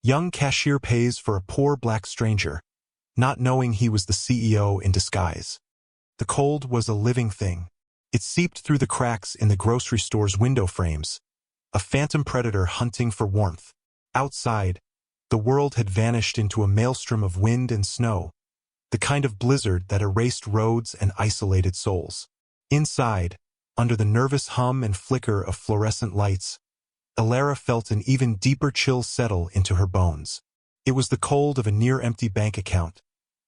Young Cashier pays for a poor black stranger, not knowing he was the CEO in disguise. The cold was a living thing. It seeped through the cracks in the grocery store's window frames, a phantom predator hunting for warmth. Outside, the world had vanished into a maelstrom of wind and snow, the kind of blizzard that erased roads and isolated souls. Inside, under the nervous hum and flicker of fluorescent lights, Alara felt an even deeper chill settle into her bones. It was the cold of a near-empty bank account,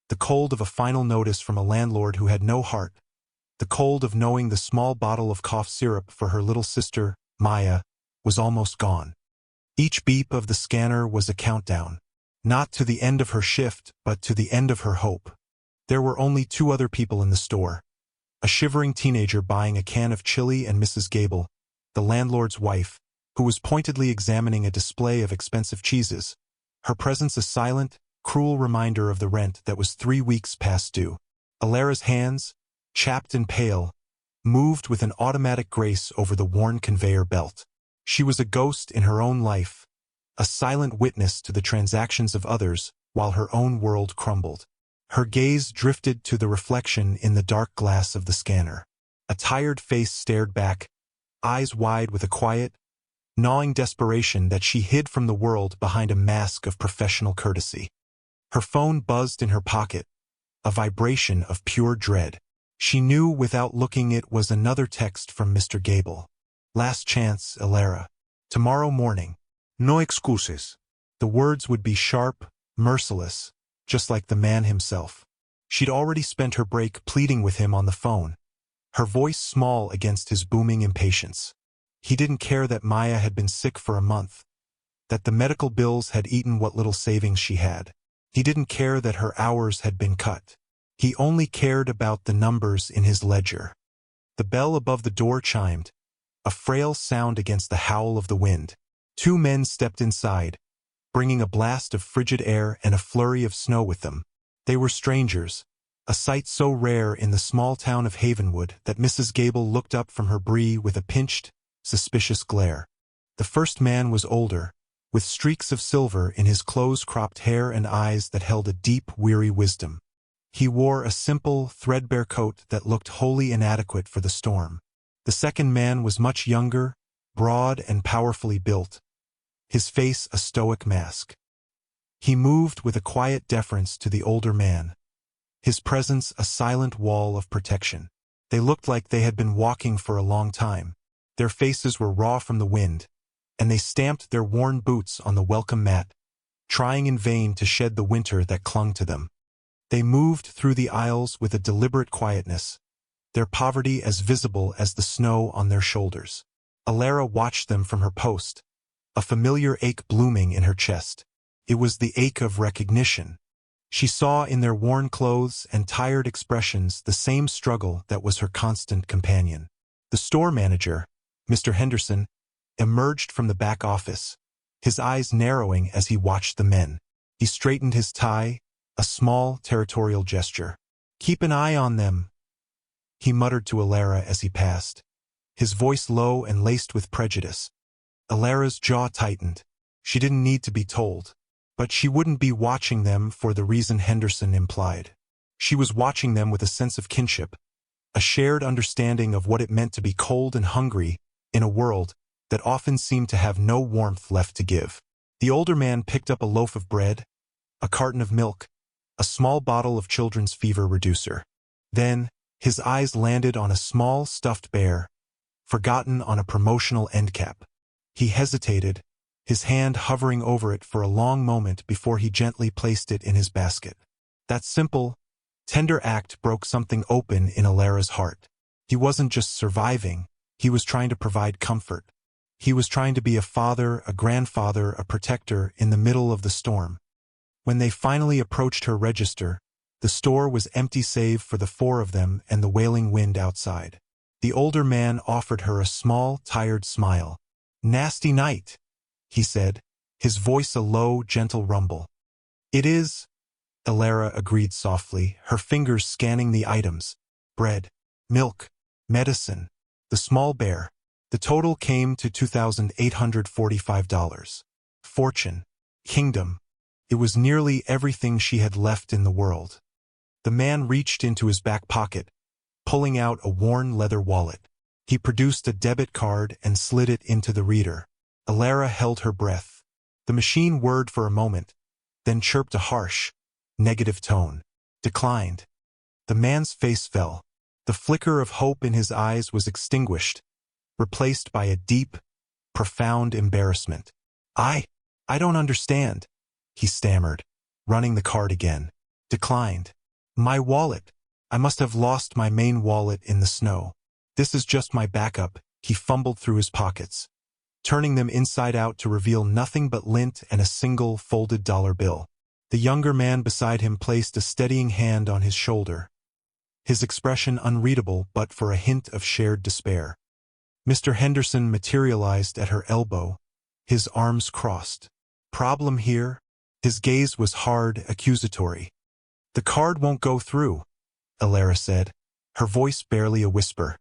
the cold of a final notice from a landlord who had no heart, the cold of knowing the small bottle of cough syrup for her little sister, Maya, was almost gone. Each beep of the scanner was a countdown, not to the end of her shift, but to the end of her hope. There were only two other people in the store. A shivering teenager buying a can of chili and Mrs. Gable, the landlord's wife, who was pointedly examining a display of expensive cheeses, her presence a silent, cruel reminder of the rent that was 3 weeks past due. Alara's hands, chapped and pale, moved with an automatic grace over the worn conveyor belt. She was a ghost in her own life, a silent witness to the transactions of others while her own world crumbled. Her gaze drifted to the reflection in the dark glass of the scanner. A tired face stared back, eyes wide with a quiet, gnawing desperation that she hid from the world behind a mask of professional courtesy. Her phone buzzed in her pocket, a vibration of pure dread. She knew without looking it was another text from Mr. Gable. Last chance, Alara. Tomorrow morning. No excuses. The words would be sharp, merciless, just like the man himself. She'd already spent her break pleading with him on the phone, her voice small against his booming impatience. He didn't care that Maya had been sick for a month, that the medical bills had eaten what little savings she had. He didn't care that her hours had been cut. He only cared about the numbers in his ledger. The bell above the door chimed, a frail sound against the howl of the wind. 2 men stepped inside, bringing a blast of frigid air and a flurry of snow with them. They were strangers, a sight so rare in the small town of Havenwood that Mrs. Gable looked up from her brie with a pinched, suspicious glare. The first man was older, with streaks of silver in his close-cropped hair and eyes that held a deep, weary wisdom. He wore a simple, threadbare coat that looked wholly inadequate for the storm. The second man was much younger, broad and powerfully built, his face a stoic mask. He moved with a quiet deference to the older man, his presence a silent wall of protection. They looked like they had been walking for a long time. Their faces were raw from the wind, and they stamped their worn boots on the welcome mat, trying in vain to shed the winter that clung to them. They moved through the aisles with a deliberate quietness, their poverty as visible as the snow on their shoulders. Alara watched them from her post, a familiar ache blooming in her chest. It was the ache of recognition. She saw in their worn clothes and tired expressions the same struggle that was her constant companion. The store manager, Mr. Henderson, emerged from the back office, his eyes narrowing as he watched the men. He straightened his tie, a small, territorial gesture. "Keep an eye on them," he muttered to Alara as he passed, his voice low and laced with prejudice. Alara's jaw tightened. She didn't need to be told. But she wouldn't be watching them for the reason Henderson implied. She was watching them with a sense of kinship, a shared understanding of what it meant to be cold and hungry in a world that often seemed to have no warmth left to give. The older man picked up a loaf of bread, a carton of milk, a small bottle of children's fever reducer. Then, his eyes landed on a small stuffed bear, forgotten on a promotional end cap. He hesitated, his hand hovering over it for a long moment before he gently placed it in his basket. That simple, tender act broke something open in Alara's heart. He wasn't just surviving, he was trying to provide comfort. He was trying to be a father, a grandfather, a protector in the middle of the storm. When they finally approached her register, the store was empty save for the 4 of them and the wailing wind outside. The older man offered her a small, tired smile. "Nasty night," he said, his voice a low, gentle rumble. "It is," Alara agreed softly, her fingers scanning the items. Bread, milk, medicine, the small bear. The total came to $2,845. Fortune. Kingdom. It was nearly everything she had left in the world. The man reached into his back pocket, pulling out a worn leather wallet. He produced a debit card and slid it into the reader. Alara held her breath. The machine whirred for a moment, then chirped a harsh, negative tone. Declined. The man's face fell. The flicker of hope in his eyes was extinguished, replaced by a deep, profound embarrassment. I don't understand, he stammered, running the card again. Declined. My wallet. I must have lost my main wallet in the snow. This is just my backup. He fumbled through his pockets, turning them inside out to reveal nothing but lint and a single folded dollar bill. The younger man beside him placed a steadying hand on his shoulder, his expression unreadable but for a hint of shared despair. Mr. Henderson materialized at her elbow, his arms crossed. Problem here? His gaze was hard, accusatory. The card won't go through, Alara said, her voice barely a whisper.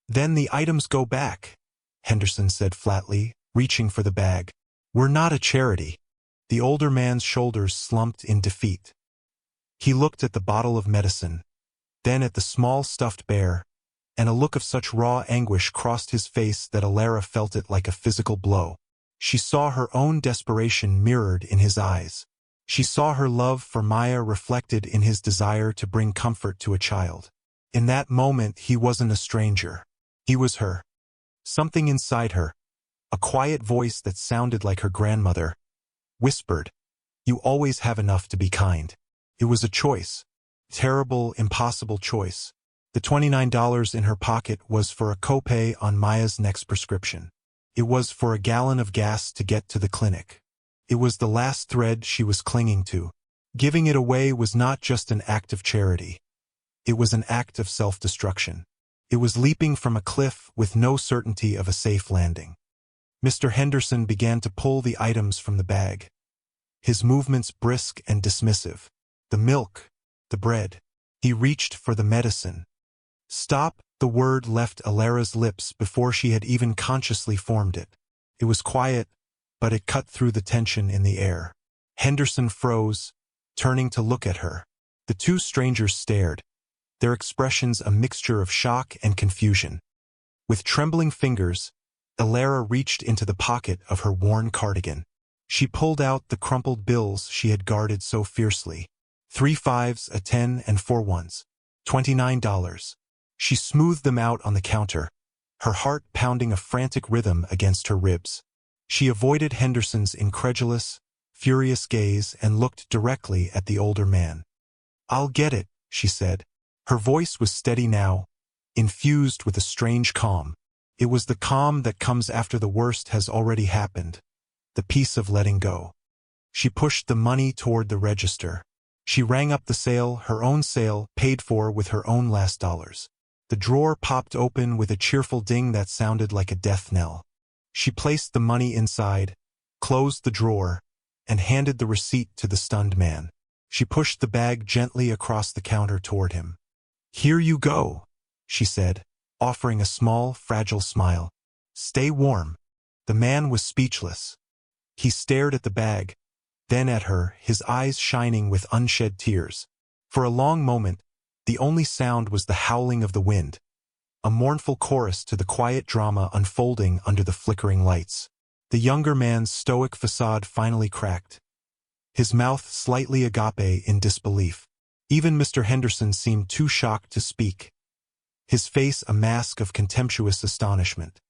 Then the items go back, Henderson said flatly, reaching for the bag. We're not a charity. The older man's shoulders slumped in defeat. He looked at the bottle of medicine, then at the small stuffed bear, and a look of such raw anguish crossed his face that Alara felt it like a physical blow. She saw her own desperation mirrored in his eyes. She saw her love for Maya reflected in his desire to bring comfort to a child. In that moment, he wasn't a stranger. He was her. Something inside her, a quiet voice that sounded like her grandmother, whispered, "You always have enough to be kind." It was a choice. Terrible, impossible choice. The $29 in her pocket was for a copay on Maya's next prescription. It was for a gallon of gas to get to the clinic. It was the last thread she was clinging to. Giving it away was not just an act of charity. It was an act of self-destruction. It was leaping from a cliff with no certainty of a safe landing. Mr. Henderson began to pull the items from the bag, his movements brisk and dismissive. The milk, the bread. He reached for the medicine. Stop, the word left Alara's lips before she had even consciously formed it. It was quiet, but it cut through the tension in the air. Henderson froze, turning to look at her. The two strangers stared, their expressions a mixture of shock and confusion. With trembling fingers, Alara reached into the pocket of her worn cardigan. She pulled out the crumpled bills she had guarded so fiercely. 3 5s, a 10, and 4 1s. $29. She smoothed them out on the counter, her heart pounding a frantic rhythm against her ribs. She avoided Henderson's incredulous, furious gaze and looked directly at the older man. "I'll get it," she said. Her voice was steady now, infused with a strange calm. It was the calm that comes after the worst has already happened, the peace of letting go. She pushed the money toward the register. She rang up the sale, her own sale, paid for with her own last dollars. The drawer popped open with a cheerful ding that sounded like a death knell. She placed the money inside, closed the drawer, and handed the receipt to the stunned man. She pushed the bag gently across the counter toward him. "Here you go," she said, offering a small, fragile smile. "Stay warm." The man was speechless. He stared at the bag, then at her, his eyes shining with unshed tears. For a long moment, the only sound was the howling of the wind, a mournful chorus to the quiet drama unfolding under the flickering lights. The younger man's stoic facade finally cracked, his mouth slightly agape in disbelief. Even Mr. Henderson seemed too shocked to speak, his face a mask of contemptuous astonishment.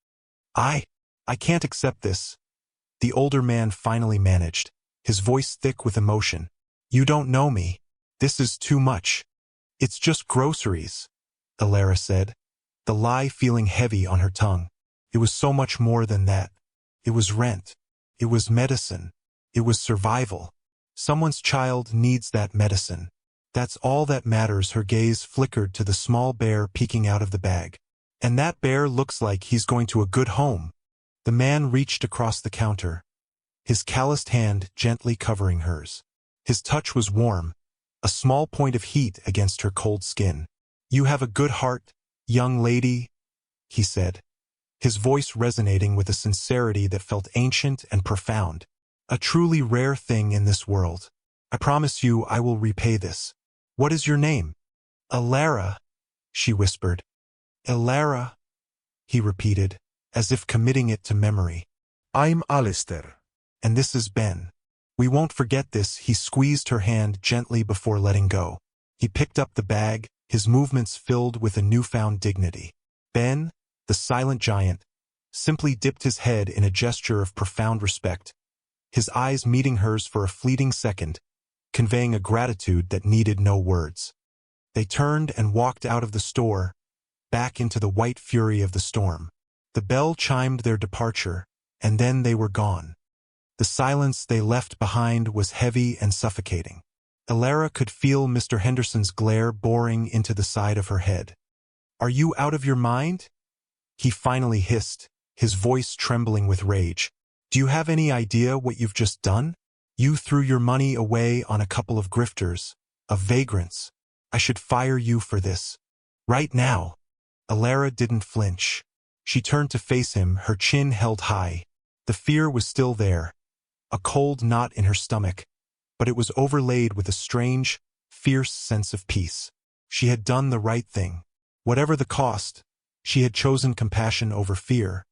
I can't accept this," the older man finally managed, his voice thick with emotion. "You don't know me. This is too much." "It's just groceries," Alara said, the lie feeling heavy on her tongue. It was so much more than that. It was rent. It was medicine. It was survival. Someone's child needs that medicine. That's all that matters. Her gaze flickered to the small bear peeking out of the bag. "And that bear looks like he's going to a good home." The man reached across the counter, his calloused hand gently covering hers. His touch was warm, a small point of heat against her cold skin. "You have a good heart, young lady," he said, his voice resonating with a sincerity that felt ancient and profound. A truly rare thing in this world. I promise you I will repay this. What is your name? Alara, she whispered. Alara, he repeated, as if committing it to memory. I'm Alistair. And this is Ben. We won't forget this. He squeezed her hand gently before letting go. He picked up the bag, his movements filled with a newfound dignity. Ben, the silent giant, simply dipped his head in a gesture of profound respect, his eyes meeting hers for a fleeting second, conveying a gratitude that needed no words. They turned and walked out of the store, back into the white fury of the storm. The bell chimed their departure, and then they were gone. The silence they left behind was heavy and suffocating. Alara could feel Mr. Henderson's glare boring into the side of her head. "Are you out of your mind?" he finally hissed, his voice trembling with rage. "Do you have any idea what you've just done? You threw your money away on a couple of grifters, of vagrants. I should fire you for this. Right now." Alara didn't flinch. She turned to face him, her chin held high. The fear was still there, a cold knot in her stomach, but it was overlaid with a strange, fierce sense of peace. She had done the right thing. Whatever the cost, she had chosen compassion over fear,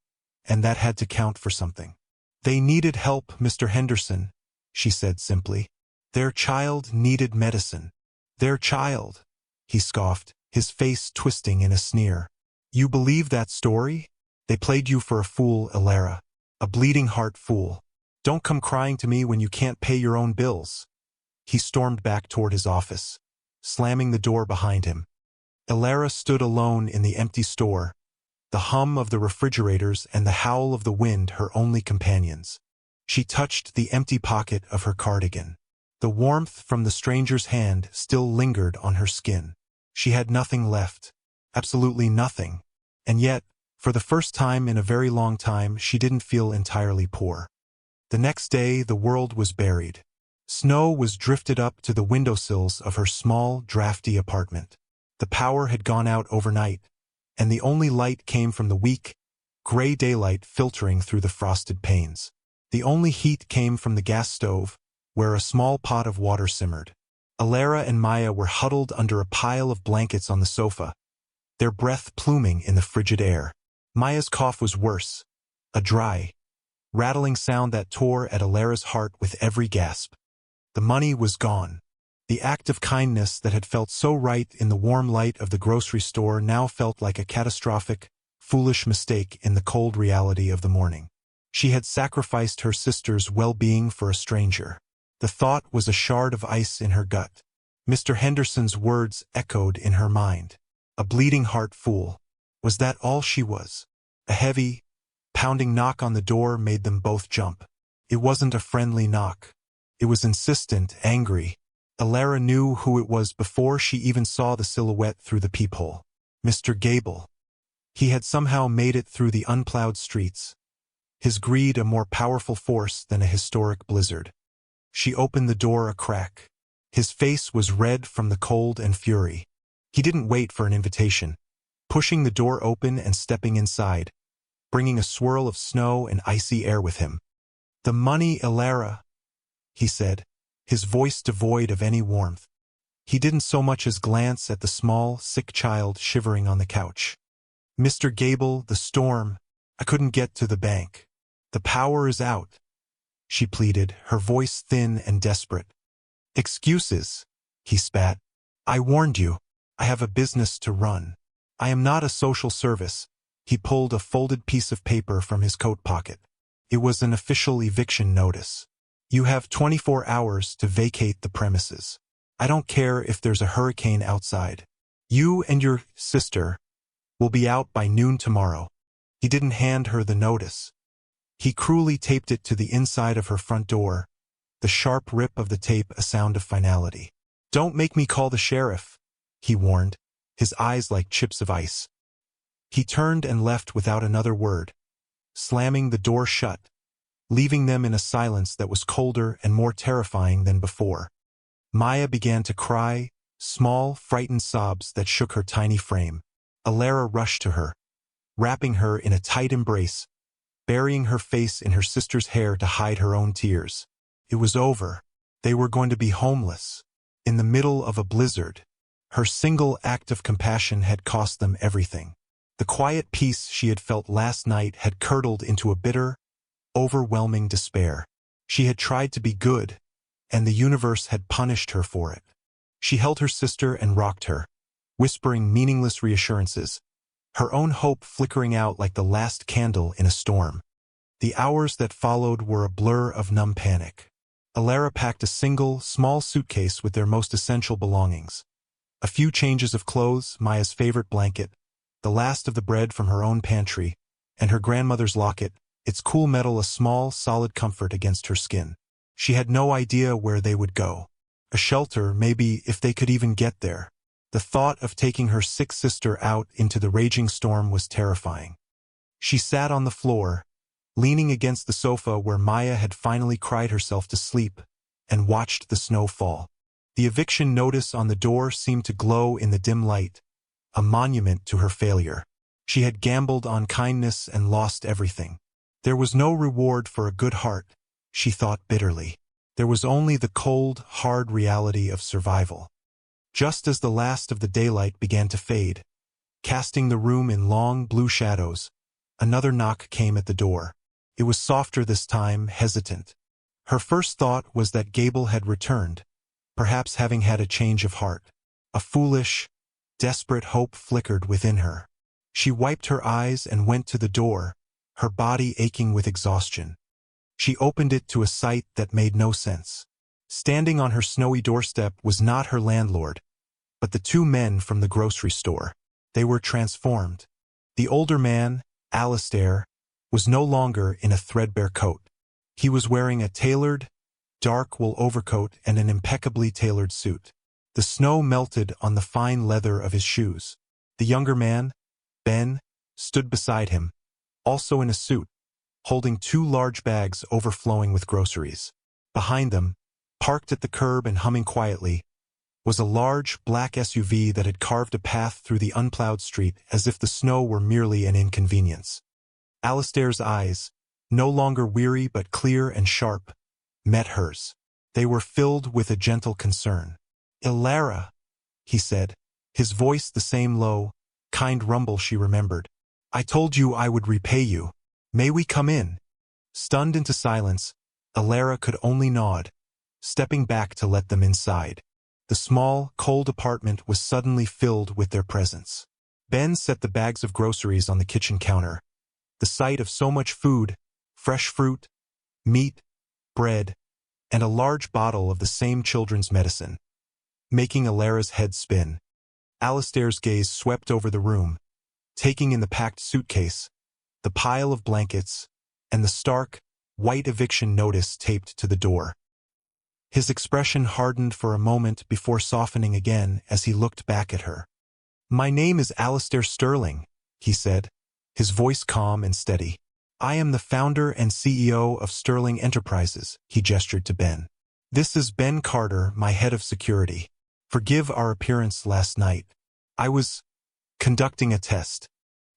and that had to count for something. "They needed help, Mr. Henderson," she said simply. "Their child needed medicine." "Their child," he scoffed, his face twisting in a sneer. "You believe that story? They played you for a fool, Alara. A bleeding heart fool. Don't come crying to me when you can't pay your own bills." He stormed back toward his office, slamming the door behind him. Alara stood alone in the empty store, the hum of the refrigerators and the howl of the wind her only companions. She touched the empty pocket of her cardigan. The warmth from the stranger's hand still lingered on her skin. She had nothing left, absolutely nothing, and yet, for the first time in a very long time, she didn't feel entirely poor. The next day, the world was buried. Snow was drifted up to the windowsills of her small, drafty apartment. The power had gone out overnight, and the only light came from the weak, gray daylight filtering through the frosted panes. The only heat came from the gas stove, where a small pot of water simmered. Alara and Maya were huddled under a pile of blankets on the sofa, their breath pluming in the frigid air. Maya's cough was worse, a dry, rattling sound that tore at Alara's heart with every gasp. The money was gone. The act of kindness that had felt so right in the warm light of the grocery store now felt like a catastrophic, foolish mistake in the cold reality of the morning. She had sacrificed her sister's well-being for a stranger. The thought was a shard of ice in her gut. Mr. Henderson's words echoed in her mind. A bleeding heart fool. Was that all she was? A heavy, pounding knock on the door made them both jump. It wasn't a friendly knock. It was insistent, angry. Alara knew who it was before she even saw the silhouette through the peephole. Mr. Gable. He had somehow made it through the unplowed streets, his greed a more powerful force than a historic blizzard. She opened the door a crack. His face was red from the cold and fury. He didn't wait for an invitation, pushing the door open and stepping inside, bringing a swirl of snow and icy air with him. "The money, Alara," he said, his voice devoid of any warmth. He didn't so much as glance at the small, sick child shivering on the couch. "Mr. Gable, the storm. I couldn't get to the bank. The power is out," she pleaded, her voice thin and desperate. "Excuses," he spat. "I warned you. I have a business to run. I am not a social service." He pulled a folded piece of paper from his coat pocket. It was an official eviction notice. "You have 24 hours to vacate the premises. I don't care if there's a hurricane outside. You and your sister will be out by noon tomorrow." He didn't hand her the notice. He cruelly taped it to the inside of her front door, the sharp rip of the tape a sound of finality. "Don't make me call the sheriff," he warned, his eyes like chips of ice. He turned and left without another word, slamming the door shut, leaving them in a silence that was colder and more terrifying than before. Maya began to cry, small, frightened sobs that shook her tiny frame. Alara rushed to her, wrapping her in a tight embrace, burying her face in her sister's hair to hide her own tears. It was over. They were going to be homeless. In the middle of a blizzard. Her single act of compassion had cost them everything. The quiet peace she had felt last night had curdled into a bitter, overwhelming despair. She had tried to be good, and the universe had punished her for it. She held her sister and rocked her, whispering meaningless reassurances, her own hope flickering out like the last candle in a storm. The hours that followed were a blur of numb panic. Illyra packed a single, small suitcase with their most essential belongings. A few changes of clothes, Maya's favorite blanket, the last of the bread from her own pantry, and her grandmother's locket, its cool metal a small, solid comfort against her skin. She had no idea where they would go. A shelter, maybe, if they could even get there. The thought of taking her sick sister out into the raging storm was terrifying. She sat on the floor, leaning against the sofa where Maya had finally cried herself to sleep, and watched the snow fall. The eviction notice on the door seemed to glow in the dim light, a monument to her failure. She had gambled on kindness and lost everything. There was no reward for a good heart, she thought bitterly. There was only the cold, hard reality of survival. Just as the last of the daylight began to fade, casting the room in long blue shadows, another knock came at the door. It was softer this time, hesitant. Her first thought was that Gable had returned, perhaps having had a change of heart. A foolish, desperate hope flickered within her. She wiped her eyes and went to the door, her body aching with exhaustion. She opened it to a sight that made no sense. Standing on her snowy doorstep was not her landlord, but the two men from the grocery store. They were transformed. The older man, Alistair, was no longer in a threadbare coat. He was wearing a tailored, dark wool overcoat and an impeccably tailored suit. The snow melted on the fine leather of his shoes. The younger man, Ben, stood beside him, also in a suit, holding two large bags overflowing with groceries. Behind them, parked at the curb and humming quietly, was a large, black SUV that had carved a path through the unplowed street as if the snow were merely an inconvenience. Alistair's eyes, no longer weary but clear and sharp, met hers. They were filled with a gentle concern. "Illyra," he said, his voice the same low, kind rumble she remembered. "I told you I would repay you. May we come in?" Stunned into silence, Illyra could only nod, stepping back to let them inside. The small, cold apartment was suddenly filled with their presence. Ben set the bags of groceries on the kitchen counter. The sight of so much food, fresh fruit, meat, bread, and a large bottle of the same children's medicine, making Illyra's head spin. Alistair's gaze swept over the room, taking in the packed suitcase, the pile of blankets, and the stark, white eviction notice taped to the door. His expression hardened for a moment before softening again as he looked back at her. "My name is Alistair Sterling," he said, his voice calm and steady. "I am the founder and CEO of Sterling Enterprises," he gestured to Ben. "This is Ben Carter, my head of security. Forgive our appearance last night. I was conducting a test."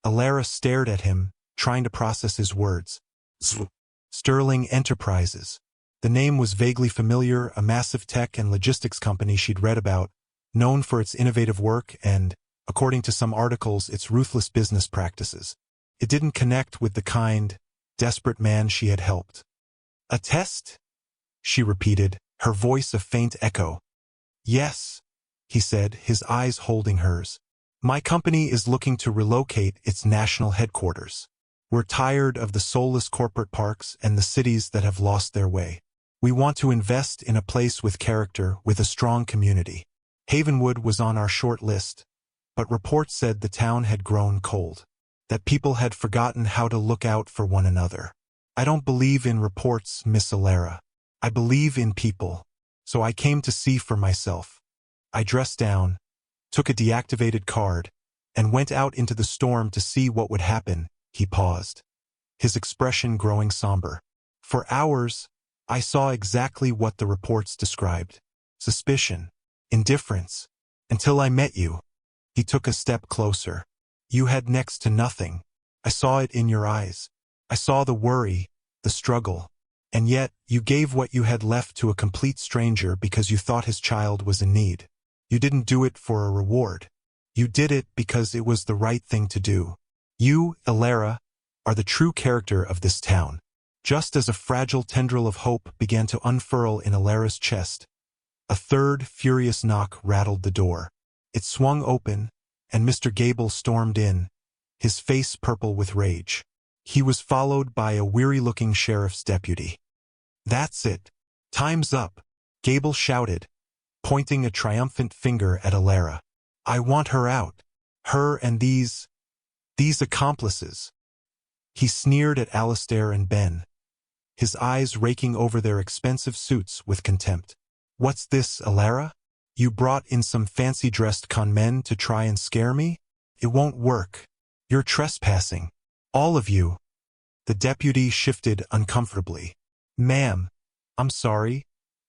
Illyra stared at him, trying to process his words. Sterling Enterprises. The name was vaguely familiar, a massive tech and logistics company she'd read about, known for its innovative work and, according to some articles, its ruthless business practices. It didn't connect with the kind, desperate man she had helped. "A test?" she repeated, her voice a faint echo. "Yes," he said, his eyes holding hers. "My company is looking to relocate its national headquarters. We're tired of the soulless corporate parks and the cities that have lost their way. We want to invest in a place with character, with a strong community. Havenwood was on our short list, but reports said the town had grown cold, that people had forgotten how to look out for one another. I don't believe in reports, Miss Illyra. I believe in people, so I came to see for myself. I dressed down, took a deactivated card, and went out into the storm to see what would happen." He paused, his expression growing somber. "For hours, I saw exactly what the reports described. Suspicion, indifference, until I met you." He took a step closer. "You had next to nothing. I saw it in your eyes. I saw the worry, the struggle. And yet, you gave what you had left to a complete stranger because you thought his child was in need. You didn't do it for a reward. You did it because it was the right thing to do. You, Elara, are the true character of this town. Just as a fragile tendril of hope began to unfurl in Elara's chest, a third furious knock rattled the door. It swung open, and Mr. Gable stormed in, his face purple with rage. He was followed by a weary-looking sheriff's deputy. "That's it. Time's up," Gable shouted, pointing a triumphant finger at Elara. "I want her out. Her and these accomplices." He sneered at Alistair and Ben, his eyes raking over their expensive suits with contempt. "What's this, Elara? You brought in some fancy-dressed con men to try and scare me? It won't work. You're trespassing. All of you." The deputy shifted uncomfortably. "Ma'am, I'm sorry,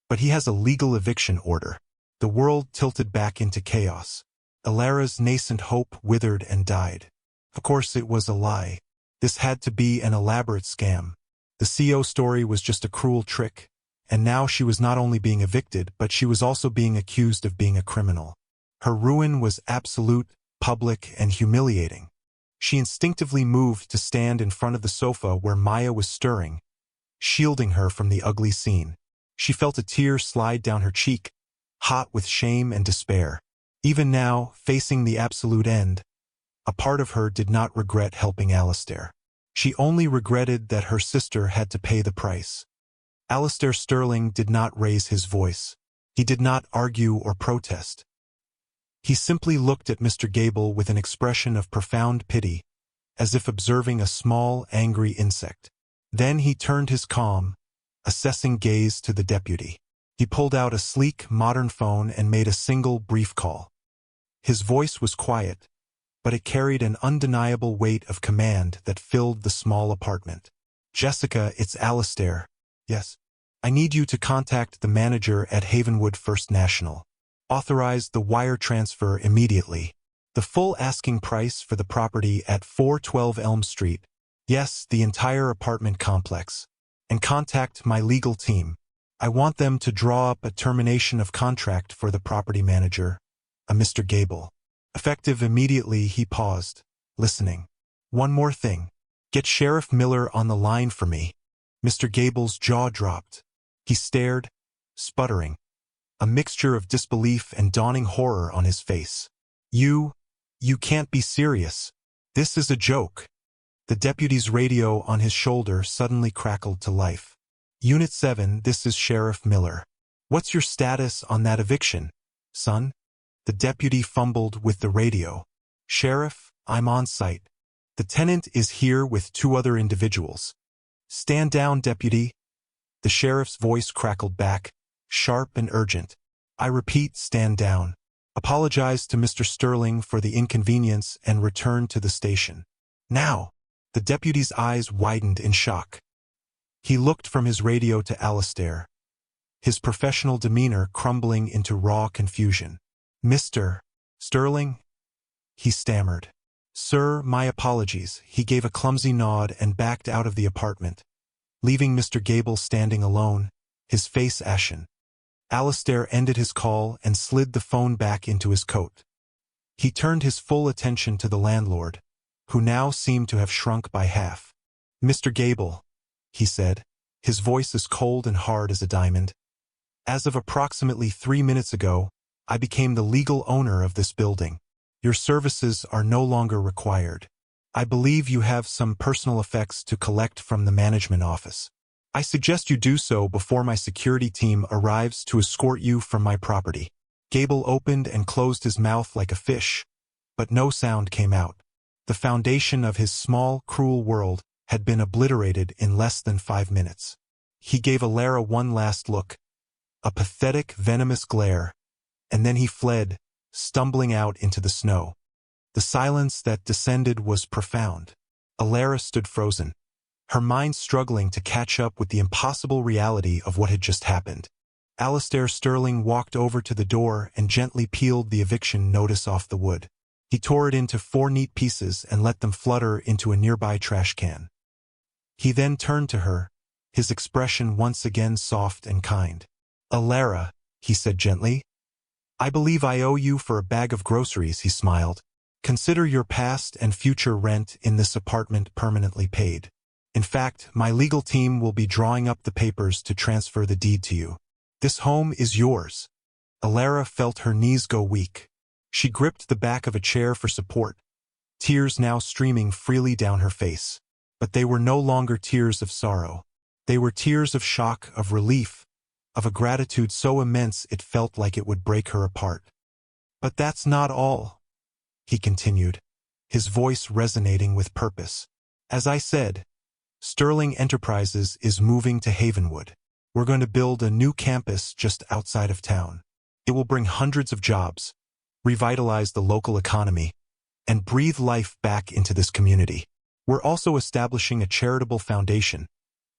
but he has a legal eviction order." The world tilted back into chaos. Elara's nascent hope withered and died. Of course it was a lie. This had to be an elaborate scam. The CO story was just a cruel trick, and now she was not only being evicted, but she was also being accused of being a criminal. Her ruin was absolute, public, and humiliating. She instinctively moved to stand in front of the sofa where Maya was stirring, shielding her from the ugly scene. She felt a tear slide down her cheek, hot with shame and despair. Even now, facing the absolute end, a part of her did not regret helping Alistair. She only regretted that her sister had to pay the price. Alistair Sterling did not raise his voice. He did not argue or protest. He simply looked at Mr. Gable with an expression of profound pity, as if observing a small, angry insect. Then he turned his calm, assessing gaze to the deputy. He pulled out a sleek, modern phone and made a single, brief call. His voice was quiet, but it carried an undeniable weight of command that filled the small apartment. "Jessica, it's Alistair." "Yes." "I need you to contact the manager at Havenwood First National. Authorize the wire transfer immediately. The full asking price for the property at 412 Elm Street. Yes, the entire apartment complex. And contact my legal team. I want them to draw up a termination of contract for the property manager, a Mr. Gable." Effective immediately, he paused, listening. "One more thing. Get Sheriff Miller on the line for me." Mr. Gable's jaw dropped. He stared, sputtering, a mixture of disbelief and dawning horror on his face. You can't be serious. This is a joke." The deputy's radio on his shoulder suddenly crackled to life. "Unit 7, this is Sheriff Miller. What's your status on that eviction, son?" The deputy fumbled with the radio. "Sheriff, I'm on site. The tenant is here with 2 other individuals." "Stand down, deputy." The sheriff's voice crackled back, sharp and urgent. "I repeat, stand down. Apologize to Mr. Sterling for the inconvenience and return to the station. Now." The deputy's eyes widened in shock. He looked from his radio to Alistair, his professional demeanor crumbling into raw confusion. "Mr. Sterling?" he stammered. "Sir, my apologies." He gave a clumsy nod and backed out of the apartment, leaving Mr. Gable standing alone, his face ashen. Alistair ended his call and slid the phone back into his coat. He turned his full attention to the landlord, who now seemed to have shrunk by half. "Mr. Gable," he said, his voice as cold and hard as a diamond. "As of approximately 3 minutes ago, I became the legal owner of this building. Your services are no longer required. I believe you have some personal effects to collect from the management office. I suggest you do so before my security team arrives to escort you from my property." Gable opened and closed his mouth like a fish, but no sound came out. The foundation of his small, cruel world had been obliterated in less than 5 minutes. He gave Elara one last look, a pathetic, venomous glare, and then he fled, stumbling out into the snow. The silence that descended was profound. Elara stood frozen, her mind struggling to catch up with the impossible reality of what had just happened. Alistair Sterling walked over to the door and gently peeled the eviction notice off the wood. He tore it into 4 neat pieces and let them flutter into a nearby trash can. He then turned to her, his expression once again soft and kind. "Alara," he said gently. "I believe I owe you for a bag of groceries," he smiled. "Consider your past and future rent in this apartment permanently paid. In fact, my legal team will be drawing up the papers to transfer the deed to you. This home is yours." Alara felt her knees go weak. She gripped the back of a chair for support, tears now streaming freely down her face. But they were no longer tears of sorrow. They were tears of shock, of relief, of a gratitude so immense it felt like it would break her apart. "But that's not all," he continued, his voice resonating with purpose. "As I said, Sterling Enterprises is moving to Havenwood. We're going to build a new campus just outside of town. It will bring hundreds of jobs, revitalize the local economy, and breathe life back into this community. We're also establishing a charitable foundation,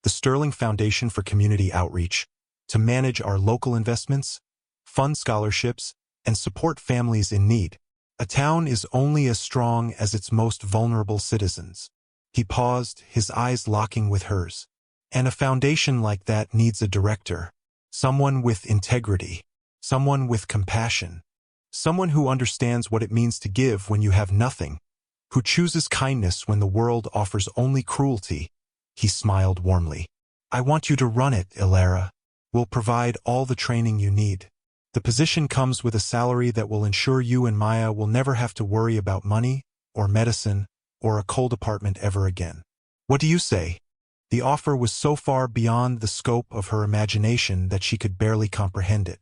the Sterling Foundation for Community Outreach, to manage our local investments, fund scholarships, and support families in need. A town is only as strong as its most vulnerable citizens." He paused, his eyes locking with hers. "And a foundation like that needs a director, someone with integrity, someone with compassion, someone who understands what it means to give when you have nothing, who chooses kindness when the world offers only cruelty." He smiled warmly. "I want you to run it, Alara. We'll provide all the training you need. The position comes with a salary that will ensure you and Maya will never have to worry about money, or medicine, or a cold apartment ever again. What do you say?" The offer was so far beyond the scope of her imagination that she could barely comprehend it.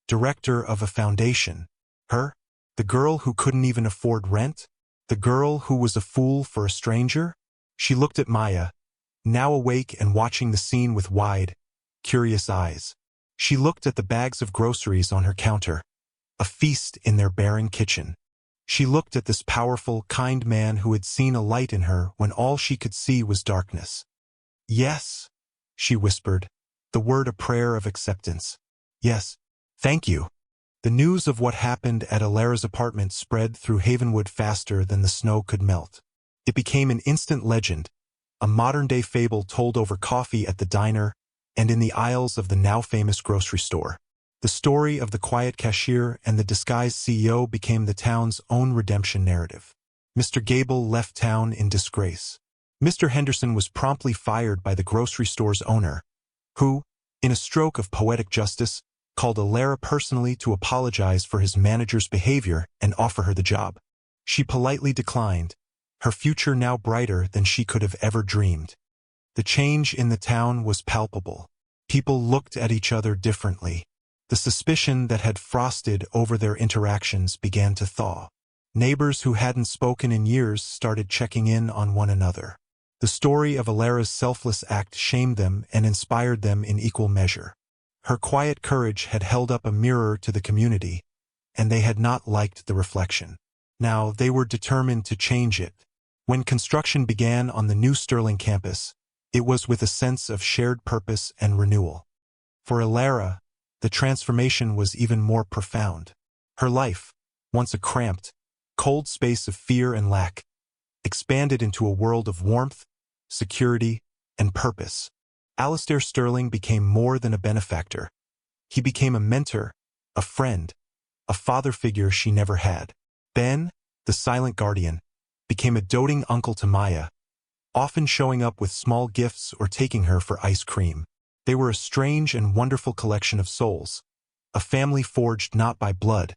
Director of a foundation. Her? The girl who couldn't even afford rent? The girl who was a fool for a stranger? She looked at Maya, now awake and watching the scene with wide, curious eyes. She looked at the bags of groceries on her counter, a feast in their barren kitchen. She looked at this powerful, kind man who had seen a light in her when all she could see was darkness. "Yes," she whispered, the word a prayer of acceptance. "Yes, thank you." The news of what happened at Alara's apartment spread through Havenwood faster than the snow could melt. It became an instant legend, a modern-day fable told over coffee at the diner and in the aisles of the now-famous grocery store. The story of the quiet cashier and the disguised CEO became the town's own redemption narrative. Mr. Gable left town in disgrace. Mr. Henderson was promptly fired by the grocery store's owner, who, in a stroke of poetic justice, called Alara personally to apologize for his manager's behavior and offer her the job. She politely declined, her future now brighter than she could have ever dreamed. The change in the town was palpable. People looked at each other differently. The suspicion that had frosted over their interactions began to thaw. Neighbors who hadn't spoken in years started checking in on one another. The story of Alara's selfless act shamed them and inspired them in equal measure. Her quiet courage had held up a mirror to the community, and they had not liked the reflection. Now they were determined to change it. When construction began on the new Sterling campus, it was with a sense of shared purpose and renewal. For Alara, the transformation was even more profound. Her life, once a cramped, cold space of fear and lack, expanded into a world of warmth, security, and purpose. Alistair Sterling became more than a benefactor. He became a mentor, a friend, a father figure she never had. Ben, the silent guardian, became a doting uncle to Maya, often showing up with small gifts or taking her for ice cream. They were a strange and wonderful collection of souls, a family forged not by blood,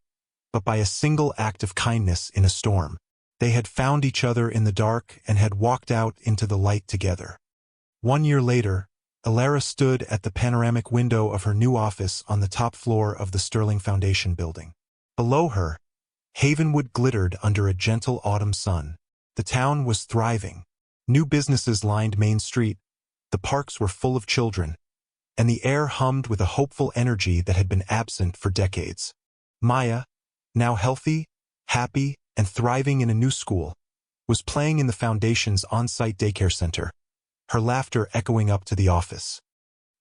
but by a single act of kindness in a storm. They had found each other in the dark and had walked out into the light together. 1 year later, Alara stood at the panoramic window of her new office on the top floor of the Sterling Foundation building. Below her, Havenwood glittered under a gentle autumn sun. The town was thriving. New businesses lined Main Street, the parks were full of children, and the air hummed with a hopeful energy that had been absent for decades. Maya, now healthy, happy, and thriving in a new school, was playing in the Foundation's on-site daycare center, her laughter echoing up to the office.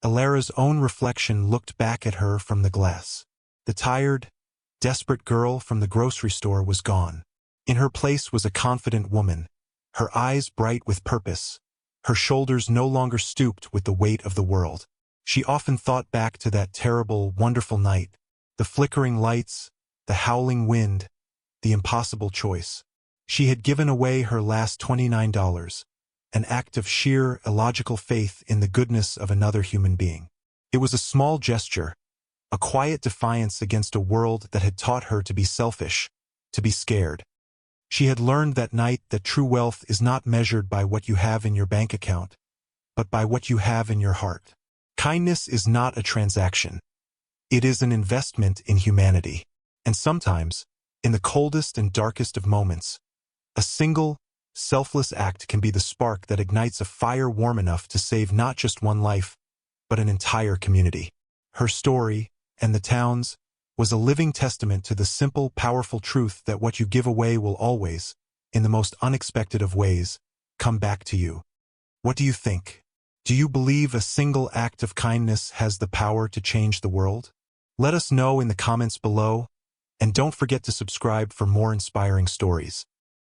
Alara's own reflection looked back at her from the glass. The tired, desperate girl from the grocery store was gone. In her place was a confident woman, her eyes bright with purpose, Her shoulders no longer stooped with the weight of the world. She often thought back to that terrible, wonderful night, the flickering lights, the howling wind, the impossible choice. She had given away her last $29, an act of sheer, illogical faith in the goodness of another human being. It was a small gesture, a quiet defiance against a world that had taught her to be selfish, to be scared. She had learned that night that true wealth is not measured by what you have in your bank account, but by what you have in your heart. Kindness is not a transaction. It is an investment in humanity. And sometimes, in the coldest and darkest of moments, a single, selfless act can be the spark that ignites a fire warm enough to save not just one life, but an entire community. Her story, and the town's, was a living testament to the simple, powerful truth that what you give away will always, in the most unexpected of ways, come back to you. What do you think? Do you believe a single act of kindness has the power to change the world? Let us know in the comments below, and don't forget to subscribe for more inspiring stories.